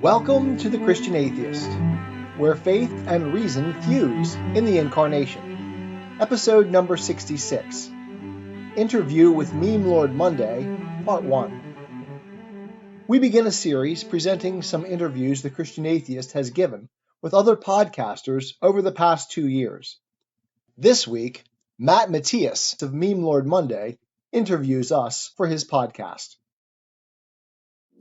Welcome to the Christian Atheist, where faith and reason fuse in the Incarnation. Episode number 66. Interview with MemeLord Monday, Part 1. We begin a series presenting some interviews the Christian Atheist has given with other podcasters over the past 2 years. This week, Matias of MemeLord Monday interviews us for his podcast.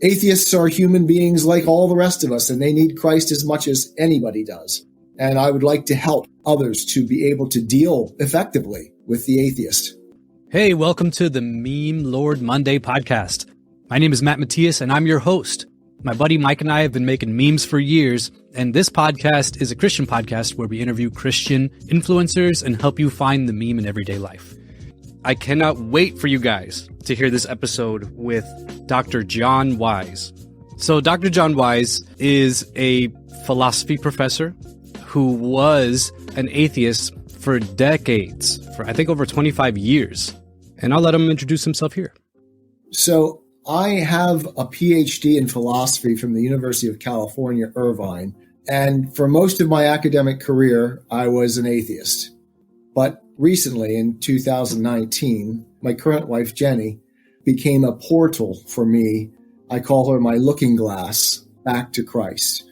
Atheists are human beings like all the rest of us, and they need Christ as much as anybody does. And I would like to help others to be able to deal effectively with the atheist. Hey, welcome to the MemeLord Monday podcast. My name is Matias, and I'm your host. My buddy Mike and I have been making memes for years, and this podcast is a Christian podcast where we interview Christian influencers and help you find the meme in everyday life. I cannot wait for you guys to hear this episode with Dr. John Wise. So Dr. John Wise is a philosophy professor who was an atheist for decades, for I think over 25 years. And I'll let him introduce himself here. So I have a PhD in philosophy from the University of California, Irvine. And for most of my academic career, I was an atheist. But recently, in 2019, my current wife, Jenny, became a portal for me. I call her my looking glass back to Christ.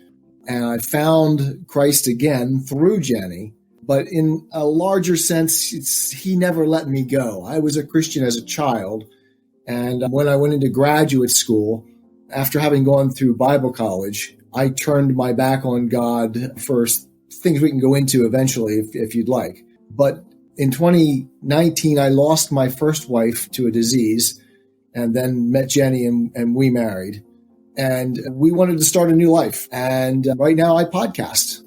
And I found Christ again through Jenny. But in a larger sense, he never let me go. I was a Christian as a child. And when I went into graduate school, after having gone through Bible college, I turned my back on God for things we can go into eventually if you'd like. But in 2019, I lost my first wife to a disease and then met Jenny and we married. And we wanted to start a new life. And right now I podcast.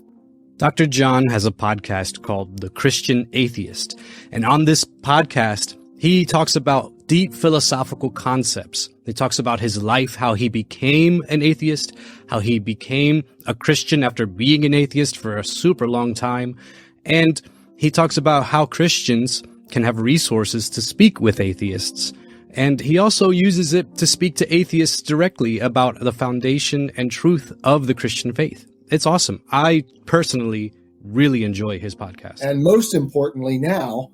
Dr. John has a podcast called The Christian Atheist. And on this podcast, he talks about deep philosophical concepts. He talks about his life, how he became an atheist, how he became a Christian after being an atheist for a super long time. And he talks about how Christians can have resources to speak with atheists. And he also uses it to speak to atheists directly about the foundation and truth of the Christian faith. It's awesome. I personally really enjoy his podcast. And most importantly now,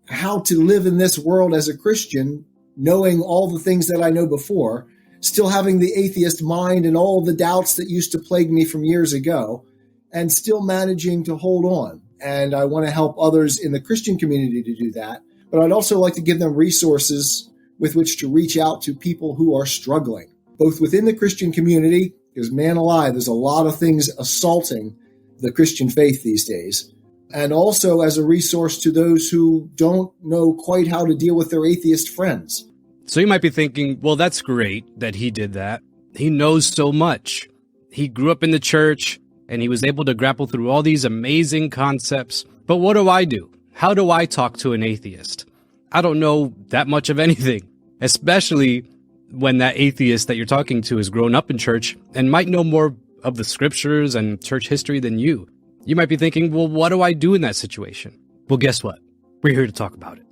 how to live in this world as a Christian, knowing all the things that I know before, still having the atheist mind and all the doubts that used to plague me from years ago, and still managing to hold on. And I want to help others in the Christian community to do that. But I'd also like to give them resources with which to reach out to people who are struggling, both within the Christian community, because man alive, there's a lot of things assaulting the Christian faith these days, and also as a resource to those who don't know quite how to deal with their atheist friends. So you might be thinking, well, that's great that he did that. He knows so much. He grew up in the church, and he was able to grapple through all these amazing concepts. But what do I do? How do I talk to an atheist? I don't know that much of anything, especially when that atheist that you're talking to has grown up in church and might know more of the scriptures and church history than you. You might be thinking, well, what do I do in that situation? Well, guess what? We're here to talk about it.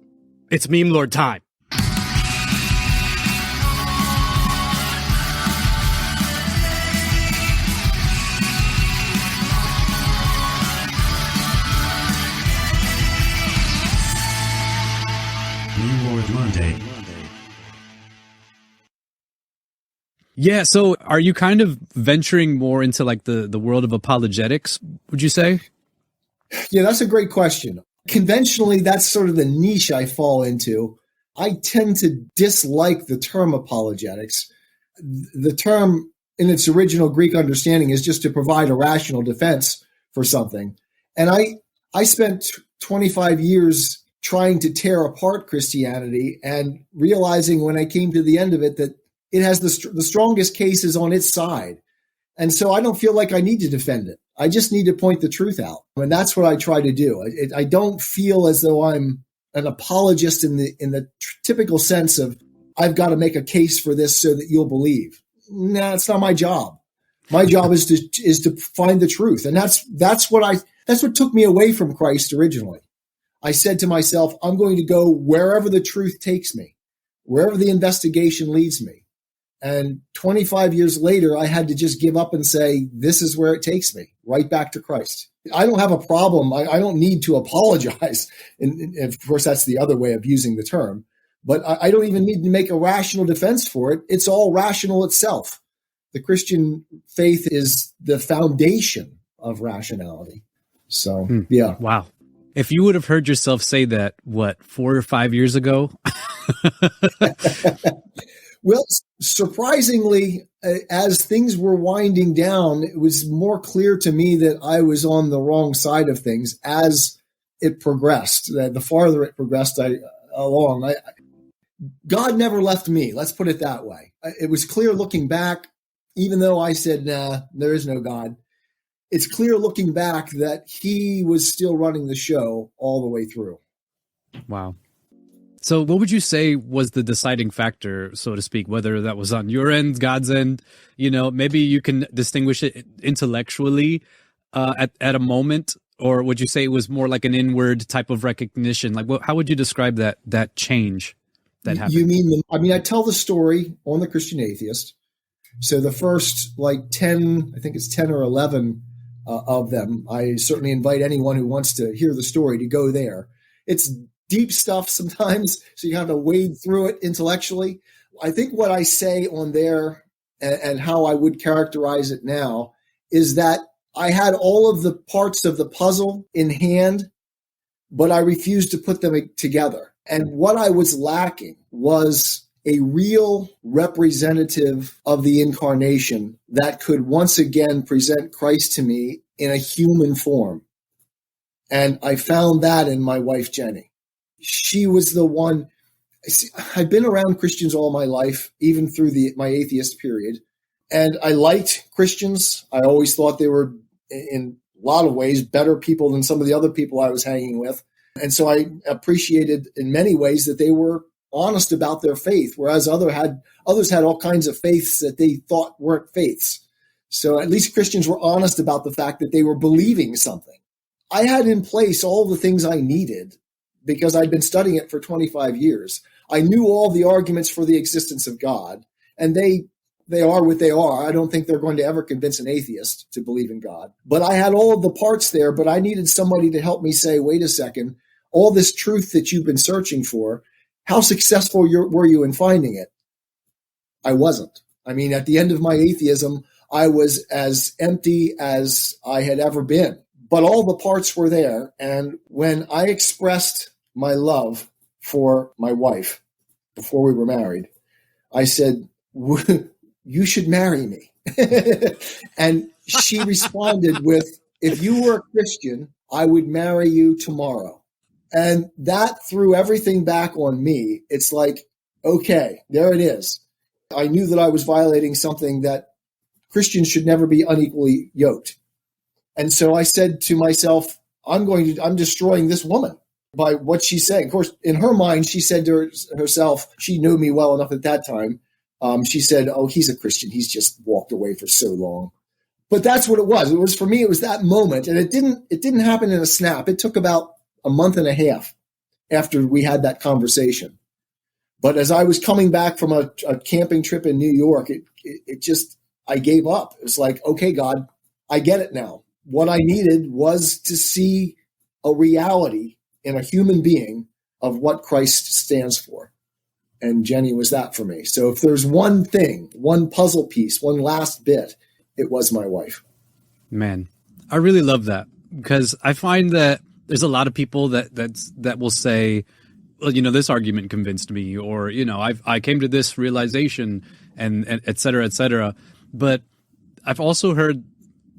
It's MemeLord time. MemeLord Monday. Yeah, so are you kind of venturing more into like the world of apologetics, would you say? Yeah, that's a great question. Conventionally, that's sort of the niche I fall into. I tend to dislike the term apologetics. The term in its original Greek understanding is just to provide a rational defense for something. And I spent 25 years trying to tear apart Christianity and realizing when I came to the end of it that it has the strongest cases on its side. And so I don't feel like I need to defend it. I just need to point the truth out. And that's what I try to do. I don't feel as though I'm an apologist in the typical sense of I've got to make a case for this so that you'll believe. Nah, it's not my job. My job is to find the truth. And that's what took me away from Christ originally. I said to myself, I'm going to go wherever the truth takes me, wherever the investigation leads me. And 25 years later, I had to just give up and say, this is where it takes me, right back to Christ. I don't have a problem. I don't need to apologize. And of course, that's the other way of using the term. But I don't even need to make a rational defense for it. It's all rational itself. The Christian faith is the foundation of rationality. So, yeah. Wow. If you would have heard yourself say that, 4 or 5 years ago? Well, surprisingly, as things were winding down, it was more clear to me that I was on the wrong side of things as it progressed. The farther it progressed along, God never left me. Let's put it that way. It was clear looking back, even though I said, nah, there is no God. It's clear looking back that he was still running the show all the way through. Wow. So what would you say was the deciding factor, so to speak, whether that was on your end, God's end? Maybe you can distinguish it intellectually at a moment, or would you say it was more like an inward type of recognition? Like, how would you describe that change that happened? You mean, I tell the story on the Christian Atheist. So the first 10, I think it's 10 or 11 of them, I certainly invite anyone who wants to hear the story to go there. It's deep stuff sometimes, so you have to wade through it intellectually. I think what I say on there and how I would characterize it now is that I had all of the parts of the puzzle in hand, but I refused to put them together. And what I was lacking was a real representative of the incarnation that could once again present Christ to me in a human form. And I found that in my wife, Jenny. She was the one. I've been around Christians all my life, even through my atheist period. And I liked Christians. I always thought they were, in a lot of ways, better people than some of the other people I was hanging with. And so I appreciated in many ways that they were honest about their faith, whereas others had all kinds of faiths that they thought weren't faiths. So at least Christians were honest about the fact that they were believing something. I had in place all the things I needed because I'd been studying it for 25 years. I knew all the arguments for the existence of God, and they are what they are. I don't think they're going to ever convince an atheist to believe in God. But I had all of the parts there, but I needed somebody to help me say, wait a second, all this truth that you've been searching for, how successful were you in finding it? I wasn't. At the end of my atheism, I was as empty as I had ever been. But all the parts were there. And when I expressed my love for my wife before we were married, I said, you should marry me. And she responded with, if you were a Christian, I would marry you tomorrow. And that threw everything back on me. It's like, okay, there it is. I knew that I was violating something that Christians should never be unequally yoked. And so I said to myself, I'm destroying this woman by what she's saying. Of course, in her mind, she said to herself, she knew me well enough at that time. She said, oh, he's a Christian. He's just walked away for so long. But that's what it was. It was, for me, it was that moment. And it didn't happen in a snap. It took about a month and a half after we had that conversation. But as I was coming back from a camping trip in New York, I gave up. It was like, okay, God, I get it now. What I needed was to see a reality in a human being of what Christ stands for. And Jenny was that for me. So if there's one thing, one puzzle piece, one last bit, it was my wife. Man, I really love that, because I find that there's a lot of people that will say, well, this argument convinced me, or, I came to this realization and et cetera, et cetera. But I've also heard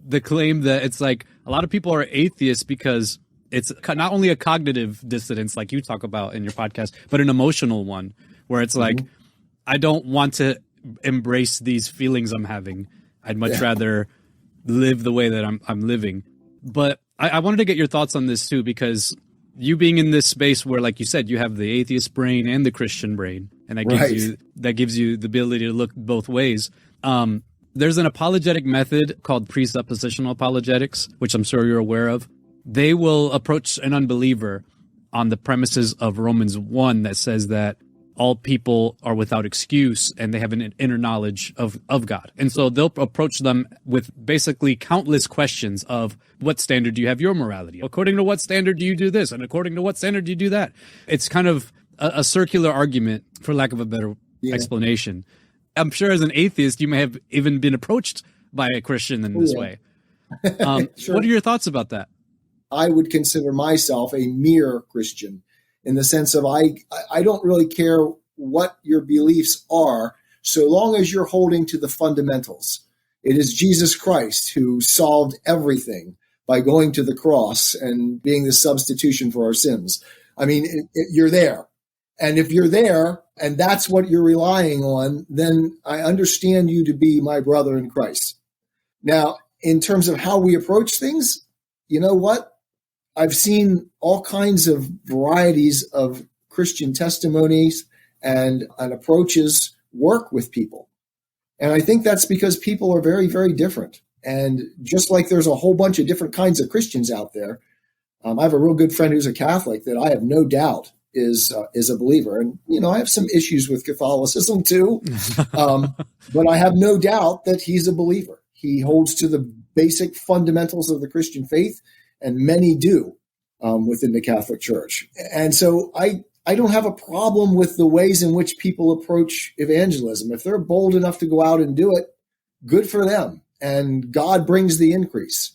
the claim that it's like a lot of people are atheists because it's not only a cognitive dissonance like you talk about in your podcast, but an emotional one where it's like, I don't want to embrace these feelings I'm having. I'd much rather live the way that I'm living. But I wanted to get your thoughts on this too, because you being in this space where, like you said, you have the atheist brain and the Christian brain, and that gives you the ability to look both ways. There's an apologetic method called Presuppositional Apologetics, which I'm sure you're aware of. They will approach an unbeliever on the premises of Romans 1 that says that all people are without excuse and they have an inner knowledge of God. And so they'll approach them with basically countless questions of, what standard do you have your morality? According to what standard do you do this? And according to what standard do you do that? It's kind of a circular argument, for lack of a better explanation. I'm sure as an atheist, you may have even been approached by a Christian in this way. Sure. What are your thoughts about that? I would consider myself a mere Christian, in the sense of I don't really care what your beliefs are, so long as you're holding to the fundamentals. It is Jesus Christ who solved everything by going to the cross and being the substitution for our sins. I mean, you're there. And if you're there and that's what you're relying on, then I understand you to be my brother in Christ. Now, in terms of how we approach things, you know what? I've seen all kinds of varieties of Christian testimonies and approaches work with people. And I think that's because people are very, very different. And just like there's a whole bunch of different kinds of Christians out there, I have a real good friend who's a Catholic that I have no doubt is a believer. And, you know, I have some issues with Catholicism too, but I have no doubt that he's a believer. He holds to the basic fundamentals of the Christian faith, and many do within the Catholic Church. And so I don't have a problem with the ways in which people approach evangelism. If they're bold enough to go out and do it, good for them. And God brings the increase.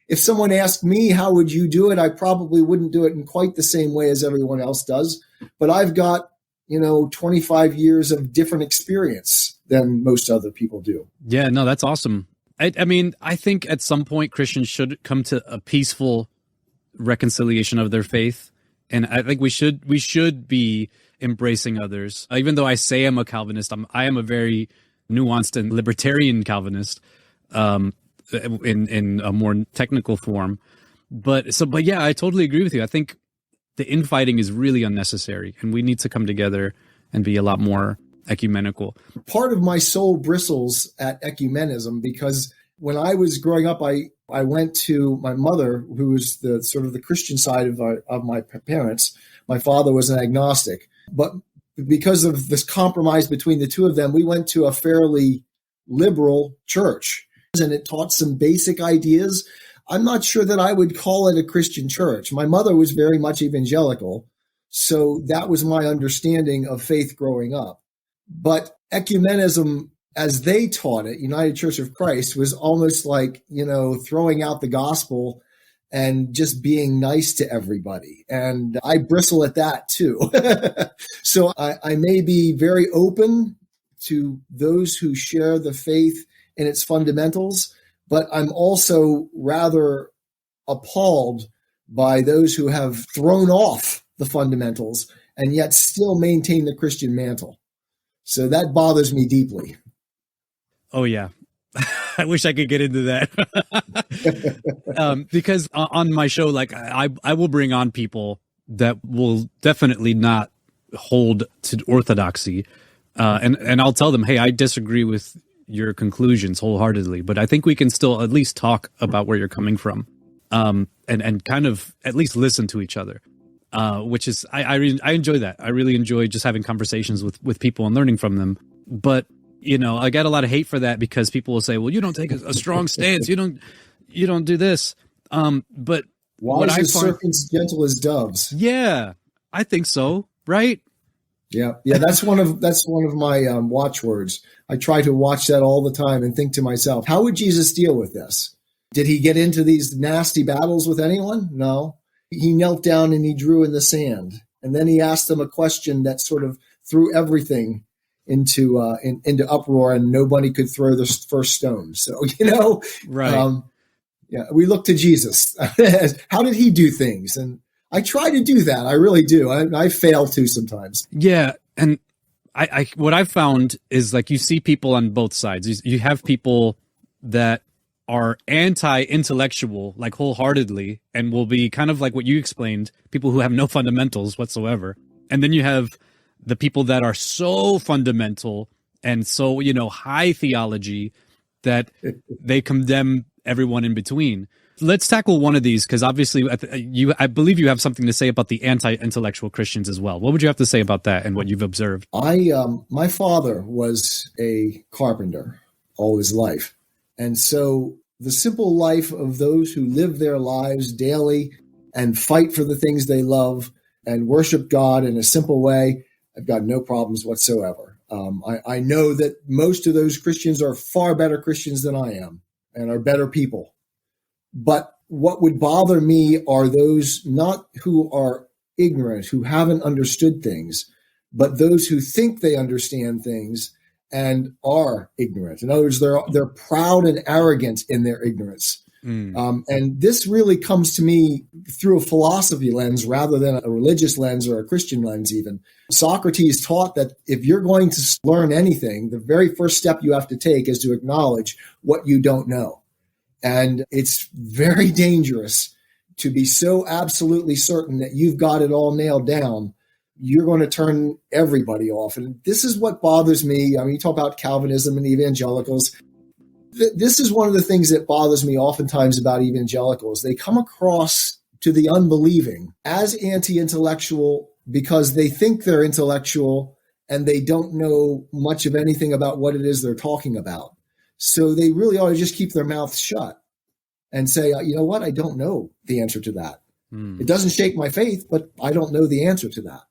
If someone asked me, how would you do it? I probably wouldn't do it in quite the same way as everyone else does. But I've got, 25 years of different experience than most other people do. Yeah, no, that's awesome. I mean, I think at some point Christians should come to a peaceful reconciliation of their faith. And I think we should be embracing others. Even though I say I'm a Calvinist, I am a very nuanced and libertarian Calvinist. In a more technical form, but yeah, I totally agree with you. I think the infighting is really unnecessary, and we need to come together and be a lot more ecumenical. Part of my soul bristles at ecumenism because when I was growing up, I went to my mother, who was the sort of the Christian side of my parents. My father was an agnostic, but because of this compromise between the two of them, we went to a fairly liberal church. And it taught some basic ideas. I'm not sure that I would call it a Christian church. My mother was very much evangelical, so that was my understanding of faith growing up. But ecumenism, as they taught it, United Church of Christ, was almost like, throwing out the gospel and just being nice to everybody. And I bristle at that too. So I may be very open to those who share the faith in its fundamentals, but I'm also rather appalled by those who have thrown off the fundamentals and yet still maintain the Christian mantle. So that bothers me deeply. Oh, yeah. I wish I could get into that. Because on my show, like I will bring on people that will definitely not hold to orthodoxy. And I'll tell them, hey, I disagree with your conclusions wholeheartedly, but I think we can still at least talk about where you're coming from, and kind of at least listen to each other, which is I enjoy that. I really enjoy just having conversations with people and learning from them. But I get a lot of hate for that because people will say, well, you don't take a strong stance, you don't do this. But wise as serpents, gentle as doves. Yeah, I think so. Right. Yeah. That's one of my watchwords. I try to watch that all the time and think to myself, how would Jesus deal with this? Did he get into these nasty battles with anyone? No. He knelt down and he drew in the sand, and then he asked them a question that sort of threw everything into uproar, and nobody could throw the first stone. So right. We look to Jesus. How did he do things? And I try to do that. I really do. I fail to sometimes. Yeah. And I what I've found is, like, you see people on both sides. You have people that are anti-intellectual, like wholeheartedly, and will be kind of like what you explained, people who have no fundamentals whatsoever. And then you have the people that are so fundamental and so, high theology that they condemn everyone in between. Let's tackle one of these, because obviously I believe you have something to say about the anti-intellectual Christians as well. What would you have to say about that and what you've observed? My father was a carpenter all his life. And so the simple life of those who live their lives daily and fight for the things they love and worship God in a simple way, I've got no problems whatsoever. I know that most of those Christians are far better Christians than I am and are better people. But what would bother me are those not who are ignorant, who haven't understood things, but those who think they understand things and are ignorant. In other words, they're proud and arrogant in their ignorance. And this really comes to me through a philosophy lens rather than a religious lens or a Christian lens even. Socrates taught that if you're going to learn anything, the very first step you have to take is to acknowledge what you don't know. And it's very dangerous to be so absolutely certain that you've got it all nailed down. You're going to turn everybody off. And this is what bothers me. I mean, you talk about Calvinism and evangelicals. This is one of the things that bothers me oftentimes about evangelicals. They come across to the unbelieving as anti-intellectual because they think they're intellectual and they don't know much of anything about what it is they're talking about. So they really ought to just keep their mouths shut and say, you know what? I don't know the answer to that. It doesn't shake my faith, but I don't know the answer to that.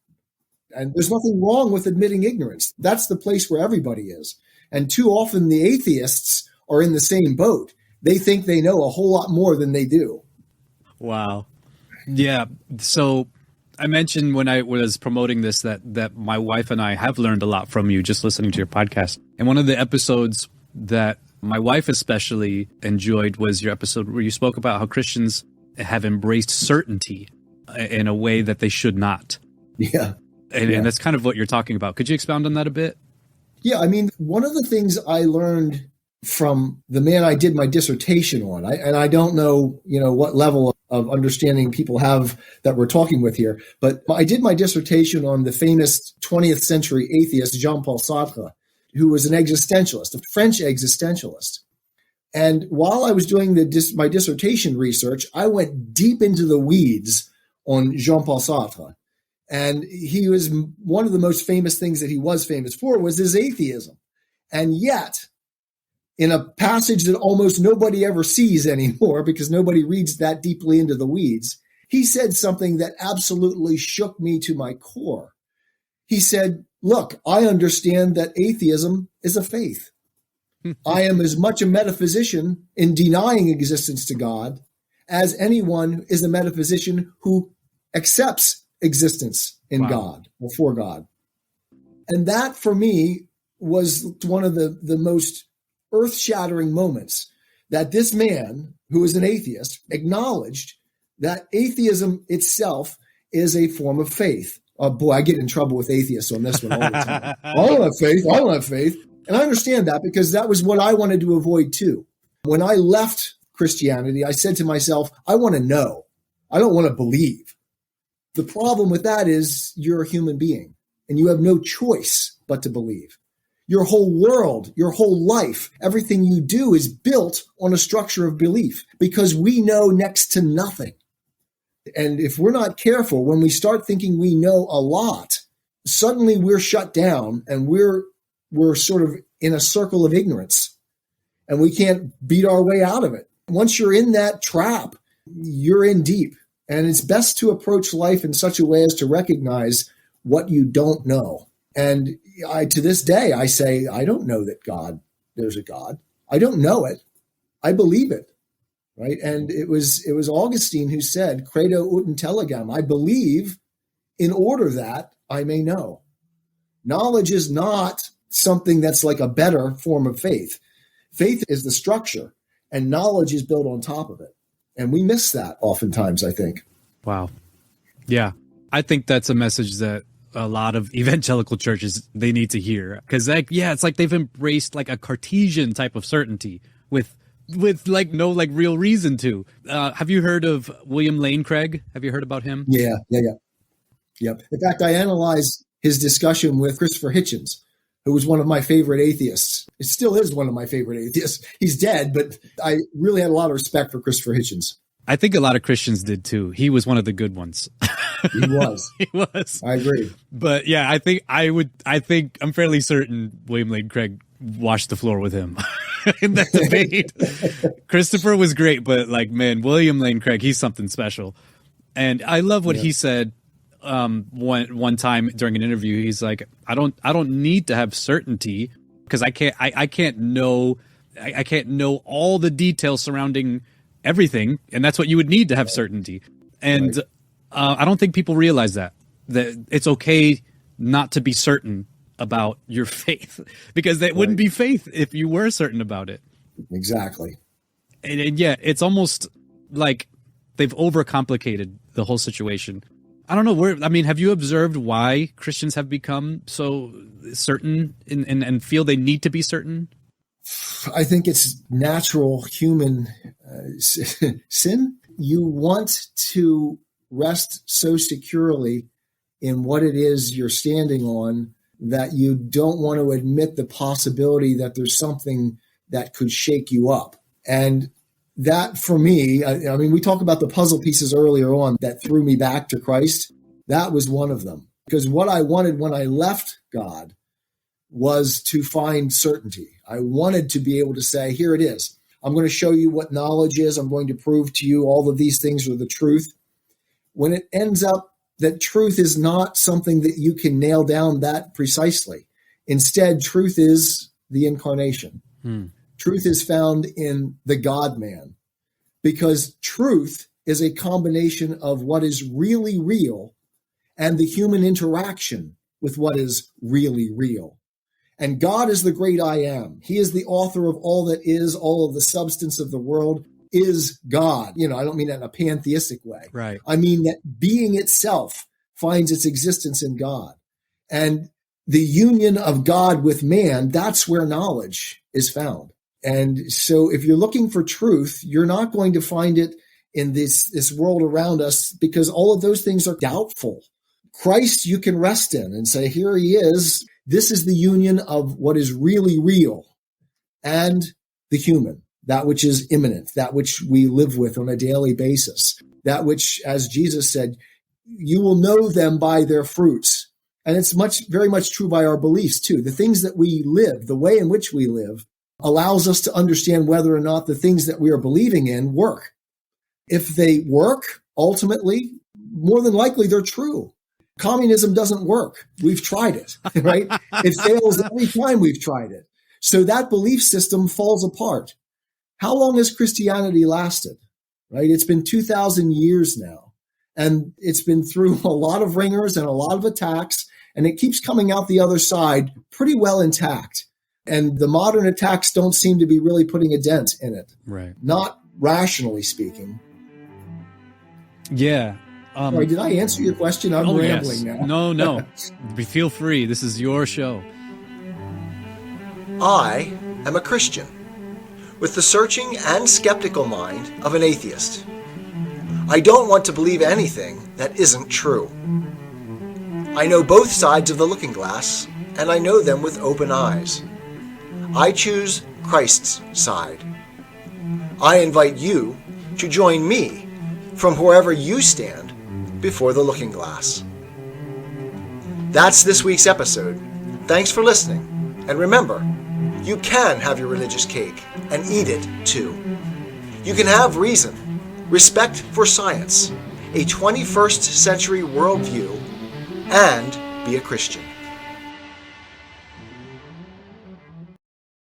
And there's nothing wrong with admitting ignorance. That's the place where everybody is. And too often the atheists are in the same boat. They think they know a whole lot more than they do. Wow. Yeah. So I mentioned when I was promoting this that my wife and I have learned a lot from you just listening to your podcast. And one of the episodes that my wife especially enjoyed was your episode where you spoke about how Christians have embraced certainty in a way that they should not. Yeah. And that's kind of what you're talking about. Could you expound on that a bit? Yeah, I mean, one of the things I learned from the man I did my dissertation on, and I don't know, what level of understanding people have that we're talking with here, but I did my dissertation on the famous 20th century atheist Jean-Paul Sartre, who was an existentialist, a French existentialist. And while I was doing my dissertation research, I went deep into the weeds on Jean-Paul Sartre. And he was one of the most famous things that he was famous for was his atheism. And yet, in a passage that almost nobody ever sees anymore because nobody reads that deeply into the weeds, he said something that absolutely shook me to my core. He said, look, I understand that atheism is a faith. I am as much a metaphysician in denying existence to God as anyone is a metaphysician who accepts existence in God or for God. And that for me was one of the most earth-shattering moments that this man, who is an atheist, acknowledged that atheism itself is a form of faith. Oh boy, I get in trouble with atheists on this one all the time. I don't have faith. I don't have faith. And I understand that because that was what I wanted to avoid too. When I left Christianity, I said to myself, I want to know. I don't want to believe. The problem with that is you're a human being and you have no choice but to believe. Your whole world, your whole life, everything you do is built on a structure of belief because we know next to nothing. And if we're not careful, when we start thinking we know a lot, suddenly we're shut down and we're sort of in a circle of ignorance and we can't beat our way out of it. Once you're in that trap, you're in deep. And it's best to approach life in such a way as to recognize what you don't know. And to this day, I say, I don't know that there's a God. I don't know it. I believe it. Right. And it was Augustine who said, credo ut intelligam. I believe in order that I may know. Knowledge is not something that's like a better form of faith. Faith is the structure and knowledge is built on top of it. And we miss that oftentimes, I think. Wow. Yeah. I think that's a message that a lot of evangelical churches, they need to hear. Because, it's like they've embraced like a Cartesian type of certainty with no real reason to. Have you heard of William Lane Craig? Have you heard about him? Yeah. Yep. In fact, I analyzed his discussion with Christopher Hitchens who was one of my favorite atheists. It still is one of my favorite atheists. He's dead, but I really had a lot of respect for Christopher Hitchens. I think a lot of Christians did too. He was one of the good ones. He was. He was. I agree. But yeah, I think I'm fairly certain William Lane Craig washed the floor with him in that debate. Christopher was great, but like, man, William Lane Craig, he's something special. And I love what he said one time during an interview. He's like, I don't need to have certainty because I can't know all the details surrounding everything, and that's what you would need to have certainty. And I don't think people realize that it's okay not to be certain about your faith, because that wouldn't be faith if you were certain about it. Exactly. And yeah, it's almost like they've overcomplicated the whole situation. I don't know have you observed why Christians have become so certain and feel they need to be certain? I think it's natural human sin. You want to rest so securely in what it is you're standing on that you don't want to admit the possibility that there's something that could shake you up. And that, for me, I mean, we talked about the puzzle pieces earlier on that threw me back to Christ. That was one of them. Because what I wanted when I left God was to find certainty. I wanted to be able to say, here it is. I'm going to show you what knowledge is. I'm going to prove to you all of these things are the truth. When it ends up that truth is not something that you can nail down that precisely. Instead, truth is the incarnation. Truth is found in the God-man, because truth is a combination of what is really real and the human interaction with what is really real. And God is the great I am. He is the author of all that is, all of the substance of the world is God. You know, I don't mean that in a pantheistic way. Right. I mean that being itself finds its existence in God. And the union of God with man, that's where knowledge is found. And so if you're looking for truth, you're not going to find it in this world around us, because all of those things are doubtful. Christ you can rest in and say, here he is. This is the union of what is really real and the human, that which is immanent, that which we live with on a daily basis, that which, as Jesus said, you will know them by their fruits. And it's very much true by our beliefs too. The things that we live, the way in which we live, allows us to understand whether or not the things that we are believing in work. If they work, ultimately, more than likely they're true. Communism doesn't work. We've tried it, right? It fails every time we've tried it. So that belief system falls apart. How long has Christianity lasted, right? It's been 2,000 years now, and it's been through a lot of ringers and a lot of attacks, and it keeps coming out the other side pretty well intact. And the modern attacks don't seem to be really putting a dent in it. Right. Not rationally speaking. Yeah. Sorry, did I answer your question? I'm rambling now. No. Feel free. This is your show. I am a Christian with the searching and skeptical mind of an atheist. I don't want to believe anything that isn't true. I know both sides of the looking glass, and I know them with open eyes. I choose Christ's side. I invite you to join me from wherever you stand before the looking glass. That's this week's episode. Thanks for listening. And remember, you can have your religious cake and eat it too. You can have reason, respect for science, a 21st century worldview, and be a Christian.